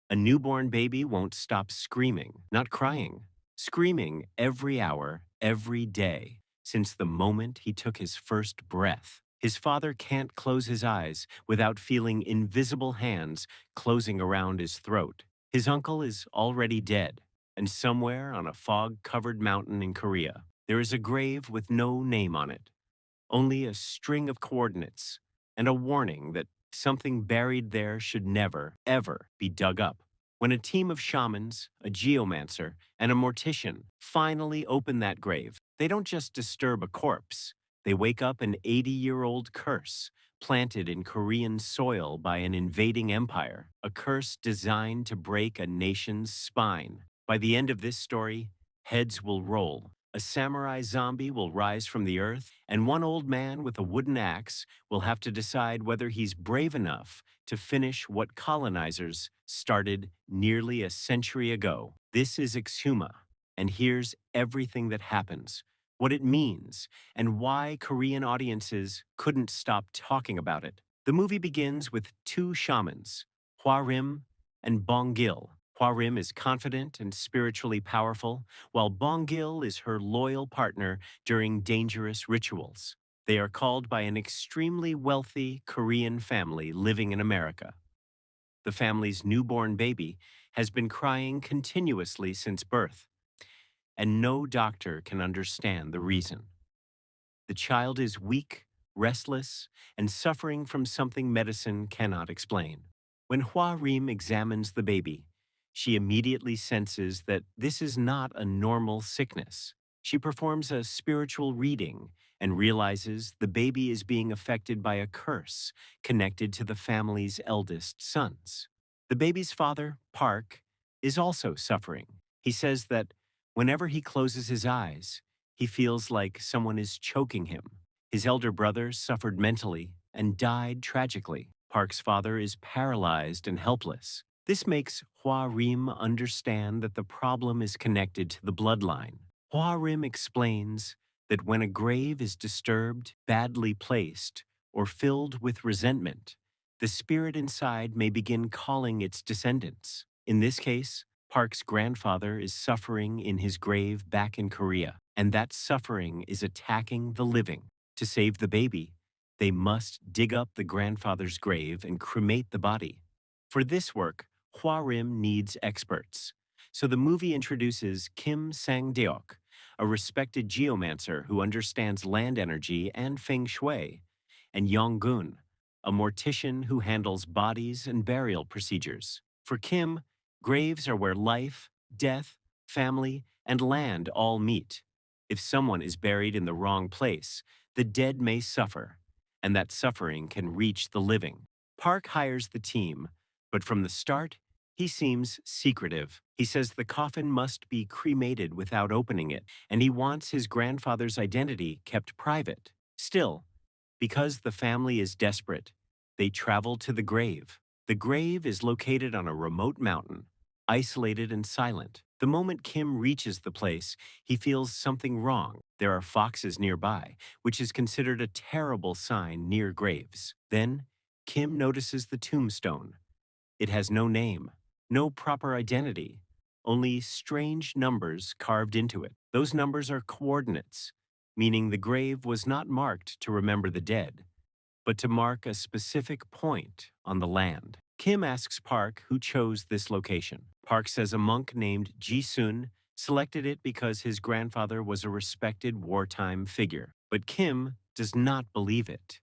A newborn baby won't stop screaming, not crying, screaming every hour, every day, since the moment he took his first breath. His father can't close his eyes without feeling invisible hands closing around his throat. His uncle is already dead, and somewhere on a fog-covered mountain in Korea, there is a grave with no name on it, only a string of coordinates and a warning that something buried there should never, ever be dug up. When a team of shamans, a geomancer, and a mortician finally open that grave, they don't just disturb a corpse, they wake up an 80-year-old curse planted in Korean soil by an invading empire, a curse designed to break a nation's spine. By the end of this story, heads will roll. A samurai zombie will rise from the earth, and one old man with a wooden axe will have to decide whether he's brave enough to finish what colonizers started nearly a century ago. This is Exhuma, and here's everything that happens, what it means, and why Korean audiences couldn't stop talking about it. The movie begins with two shamans, Hwa-rim and Bong-gil. Hwa-rim is confident and spiritually powerful, while Bong-gil is her loyal partner during dangerous rituals. They are called by an extremely wealthy Korean family living in America. The family's newborn baby has been crying continuously since birth, and no doctor can understand the reason. The child is weak, restless, and suffering from something medicine cannot explain. When Hwa-rim examines the baby, she immediately senses that this is not a normal sickness. She performs a spiritual reading and realizes the baby is being affected by a curse connected to the family's eldest sons. The baby's father, Park, is also suffering. He says that whenever he closes his eyes, he feels like someone is choking him. His elder brother suffered mentally and died tragically. Park's father is paralyzed and helpless. This makes Hwa-rim understand that the problem is connected to the bloodline. Hwa-rim explains that when a grave is disturbed, badly placed, or filled with resentment, the spirit inside may begin calling its descendants. In this case, Park's grandfather is suffering in his grave back in Korea, and that suffering is attacking the living. To save the baby, they must dig up the grandfather's grave and cremate the body. For this work, Hwa-rim needs experts. So the movie introduces Kim Sang-deok, a respected geomancer who understands land energy and feng shui, and Yong-gun, a mortician who handles bodies and burial procedures. For Kim, graves are where life, death, family, and land all meet. If someone is buried in the wrong place, the dead may suffer, and that suffering can reach the living. Park hires the team, but from the start, he seems secretive. He says the coffin must be cremated without opening it, and he wants his grandfather's identity kept private. Still, because the family is desperate, they travel to the grave. The grave is located on a remote mountain, isolated and silent. The moment Kim reaches the place, he feels something wrong. There are foxes nearby, which is considered a terrible sign near graves. Then, Kim notices the tombstone. It has no name, no proper identity, only strange numbers carved into it. Those numbers are coordinates, meaning the grave was not marked to remember the dead, but to mark a specific point on the land. Kim asks Park who chose this location. Park says a monk named Ji-sun selected it because his grandfather was a respected wartime figure. But Kim does not believe it.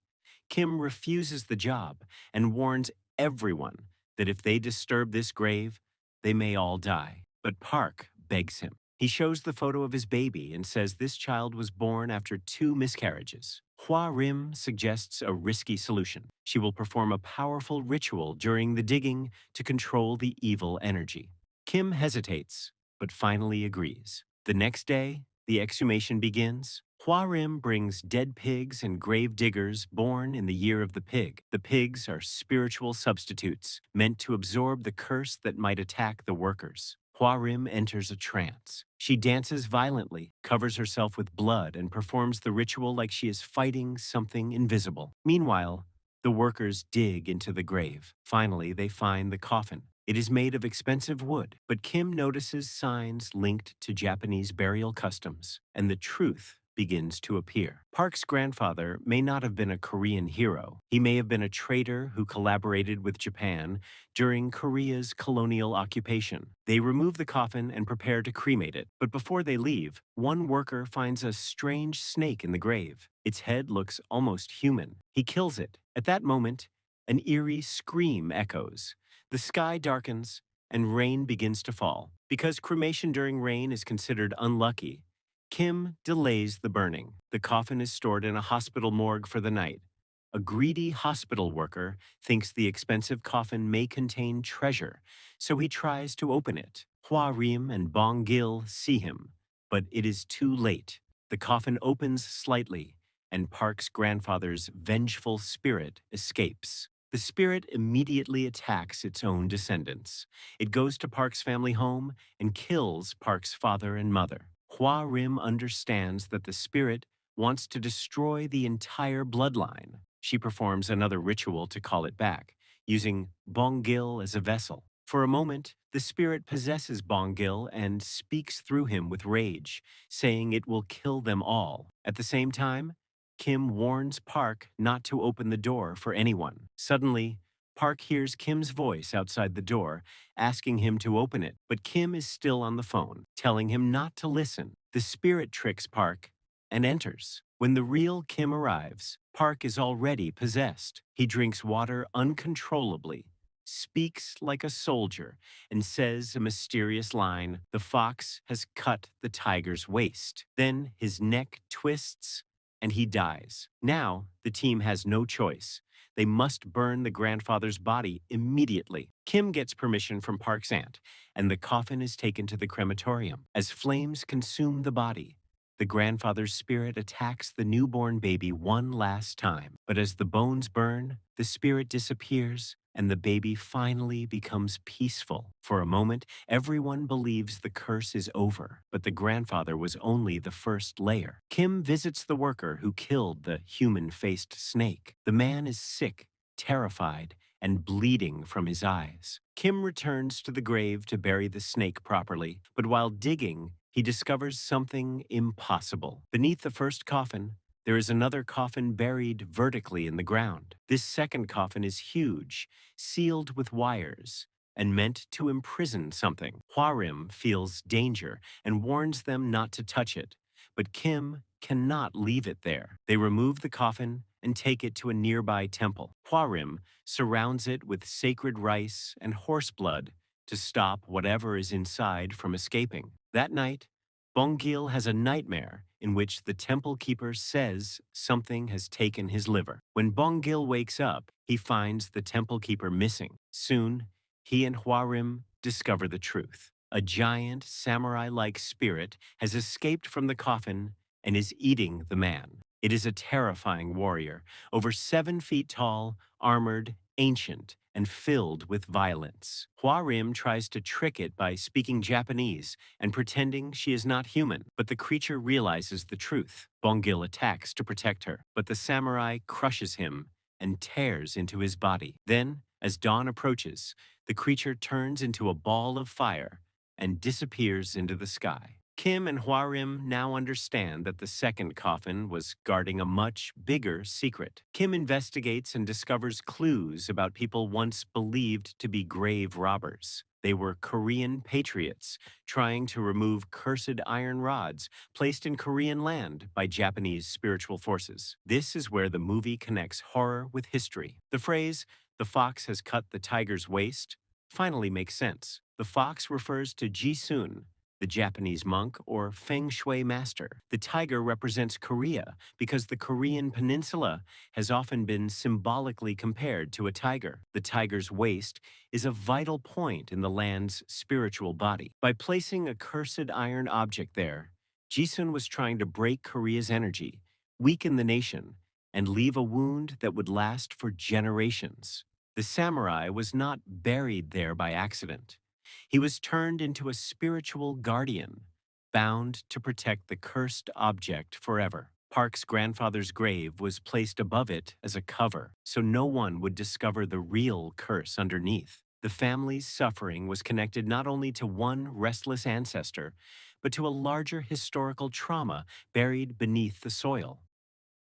Kim refuses the job and warns everyone that if they disturb this grave, they may all die. But Park begs him. He shows the photo of his baby and says this child was born after 2 miscarriages. Hwa-rim suggests a risky solution. She will perform a powerful ritual during the digging to control the evil energy. Kim hesitates, but finally agrees. The next day, the exhumation begins. Hwa-rim brings dead pigs and grave diggers born in the year of the pig. The pigs are spiritual substitutes meant to absorb the curse that might attack the workers. Hwa-rim enters a trance. She dances violently, covers herself with blood, and performs the ritual like she is fighting something invisible. Meanwhile, the workers dig into the grave. Finally, they find the coffin. It is made of expensive wood, but Kim notices signs linked to Japanese burial customs, and the truth begins to appear. Park's grandfather may not have been a Korean hero. He may have been a traitor who collaborated with Japan during Korea's colonial occupation. They remove the coffin and prepare to cremate it, but before they leave, one worker finds a strange snake in the grave. Its head looks almost human. He kills it. At that moment, an eerie scream echoes. The sky darkens, and rain begins to fall. Because cremation during rain is considered unlucky, Kim delays the burning. The coffin is stored in a hospital morgue for the night. A greedy hospital worker thinks the expensive coffin may contain treasure, so he tries to open it. Hwa Rim and Bong Gil see him, but it is too late. The coffin opens slightly, and Park's grandfather's vengeful spirit escapes. The spirit immediately attacks its own descendants. It goes to Park's family home and kills Park's father and mother. Hwa Rim understands that the spirit wants to destroy the entire bloodline. She performs another ritual to call it back, using Bongil as a vessel. For a moment, the spirit possesses Bongil and speaks through him with rage, saying it will kill them all. At the same time, Kim warns Park not to open the door for anyone. Suddenly, Park hears Kim's voice outside the door, asking him to open it, but Kim is still on the phone, telling him not to listen. The spirit tricks Park and enters. When the real Kim arrives, Park is already possessed. He drinks water uncontrollably, speaks like a soldier, and says a mysterious line, "The fox has cut the tiger's waist." Then his neck twists and he dies. Now, the team has no choice. They must burn the grandfather's body immediately. Kim gets permission from Park's aunt, and the coffin is taken to the crematorium. As flames consume the body, the grandfather's spirit attacks the newborn baby one last time. But as the bones burn, the spirit disappears, and the baby finally becomes peaceful. For a moment, everyone believes the curse is over, but the grandfather was only the first layer. Kim visits the worker who killed the human-faced snake. The man is sick, terrified, and bleeding from his eyes. Kim returns to the grave to bury the snake properly, but while digging, he discovers something impossible. Beneath the first coffin, there is another coffin buried vertically in the ground. This second coffin is huge, sealed with wires, and meant to imprison something. Hwarim feels danger and warns them not to touch it, but Kim cannot leave it there. They remove the coffin and take it to a nearby temple. Hwarim surrounds it with sacred rice and horse blood to stop whatever is inside from escaping. That night, Bongil has a nightmare in which the temple keeper says something has taken his liver. When Bongil wakes up, he finds the temple keeper missing. Soon, he and Hwarim discover the truth. A giant samurai-like spirit has escaped from the coffin and is eating the man. It is a terrifying warrior, over 7 feet tall, armored, ancient, and filled with violence. Hwarim tries to trick it by speaking Japanese and pretending she is not human, but the creature realizes the truth. Bongil attacks to protect her, but the samurai crushes him and tears into his body. Then, as dawn approaches, the creature turns into a ball of fire and disappears into the sky. Kim and Hwarim now understand that the second coffin was guarding a much bigger secret. Kim investigates and discovers clues about people once believed to be grave robbers. They were Korean patriots trying to remove cursed iron rods placed in Korean land by Japanese spiritual forces. This is where the movie connects horror with history. The phrase, "the fox has cut the tiger's waist," finally makes sense. The fox refers to Jisun, the Japanese monk or feng shui master. The tiger represents Korea because the Korean peninsula has often been symbolically compared to a tiger. The tiger's waist is a vital point in the land's spiritual body. By placing a cursed iron object there, Jisun was trying to break Korea's energy, weaken the nation, and leave a wound that would last for generations. The samurai was not buried there by accident. He was turned into a spiritual guardian, bound to protect the cursed object forever. Park's grandfather's grave was placed above it as a cover, so no one would discover the real curse underneath. The family's suffering was connected not only to one restless ancestor, but to a larger historical trauma buried beneath the soil.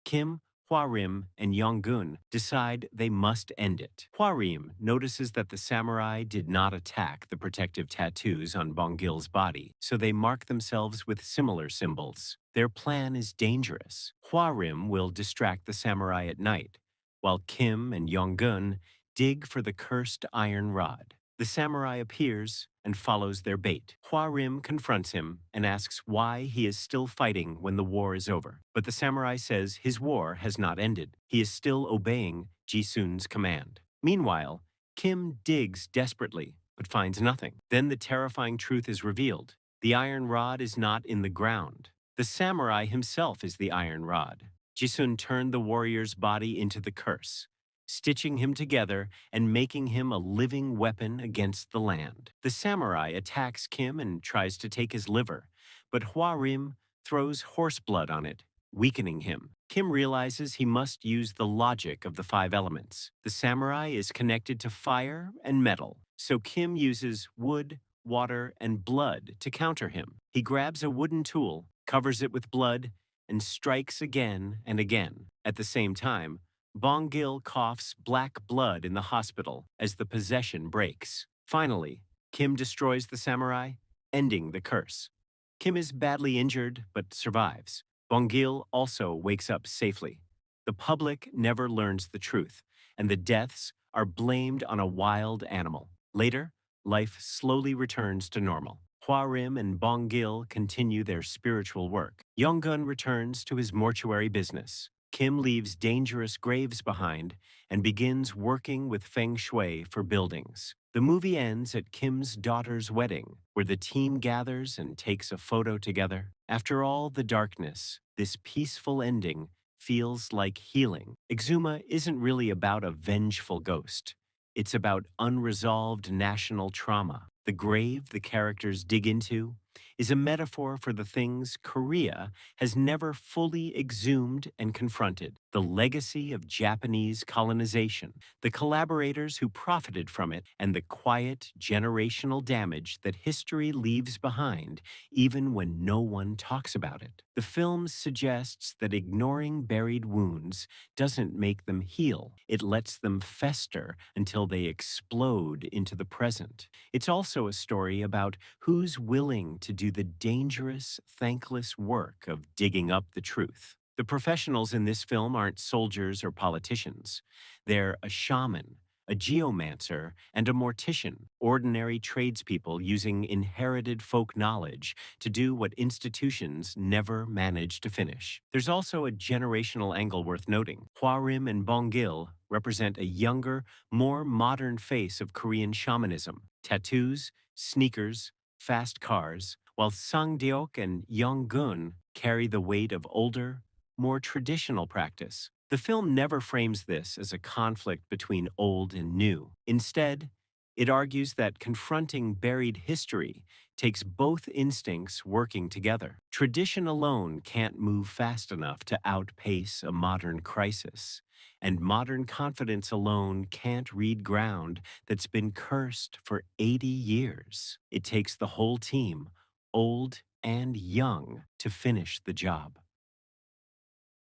Kim, Hwarim, and Yonggun decide they must end it. Hwarim notices that the samurai did not attack the protective tattoos on Bongil's body, so they mark themselves with similar symbols. Their plan is dangerous. Hwarim will distract the samurai at night, while Kim and Yonggun dig for the cursed iron rod. The samurai appears and follows their bait. Hwarim confronts him and asks why he is still fighting when the war is over. But the samurai says his war has not ended. He is still obeying Jisun's command. Meanwhile, Kim digs desperately but finds nothing. Then the terrifying truth is revealed. The iron rod is not in the ground. The samurai himself is the iron rod. Jisun turned the warrior's body into the curse, stitching him together and making him a living weapon against the land. The samurai attacks Kim and tries to take his liver, but Hwarim throws horse blood on it, weakening him. Kim realizes he must use the logic of the five elements. The samurai is connected to fire and metal, so Kim uses wood, water, and blood to counter him. He grabs a wooden tool, covers it with blood, and strikes again and again. At the same time, Bongil coughs black blood in the hospital as the possession breaks. Finally, Kim destroys the samurai, ending the curse. Kim is badly injured but survives. Bongil also wakes up safely. The public never learns the truth, and the deaths are blamed on a wild animal. Later, life slowly returns to normal. Hwarim and Bongil continue their spiritual work. Yonggun returns to his mortuary business. Kim leaves dangerous graves behind and begins working with feng shui for buildings. The movie ends at Kim's daughter's wedding, where the team gathers and takes a photo together. After all the darkness, this peaceful ending feels like healing. Exhuma isn't really about a vengeful ghost. It's about unresolved national trauma. The grave the characters dig into is a metaphor for the things Korea has never fully exhumed and confronted: the legacy of Japanese colonization, the collaborators who profited from it, and the quiet generational damage that history leaves behind even when no one talks about it. The film suggests that ignoring buried wounds doesn't make them heal. It lets them fester until they explode into the present. It's also a story about who's willing to do the dangerous, thankless work of digging up the truth. The professionals in this film aren't soldiers or politicians. They're a shaman, a geomancer, and a mortician, ordinary tradespeople using inherited folk knowledge to do what institutions never managed to finish. There's also a generational angle worth noting. Hwarim and Bongil represent a younger, more modern face of Korean shamanism: tattoos, sneakers, fast cars, while Sangdeok and Yonggun carry the weight of older, more traditional practice. The film never frames this as a conflict between old and new. Instead, it argues that confronting buried history takes both instincts working together. Tradition alone can't move fast enough to outpace a modern crisis, and modern confidence alone can't read ground that's been cursed for 80 years. It takes the whole team, old and young, to finish the job.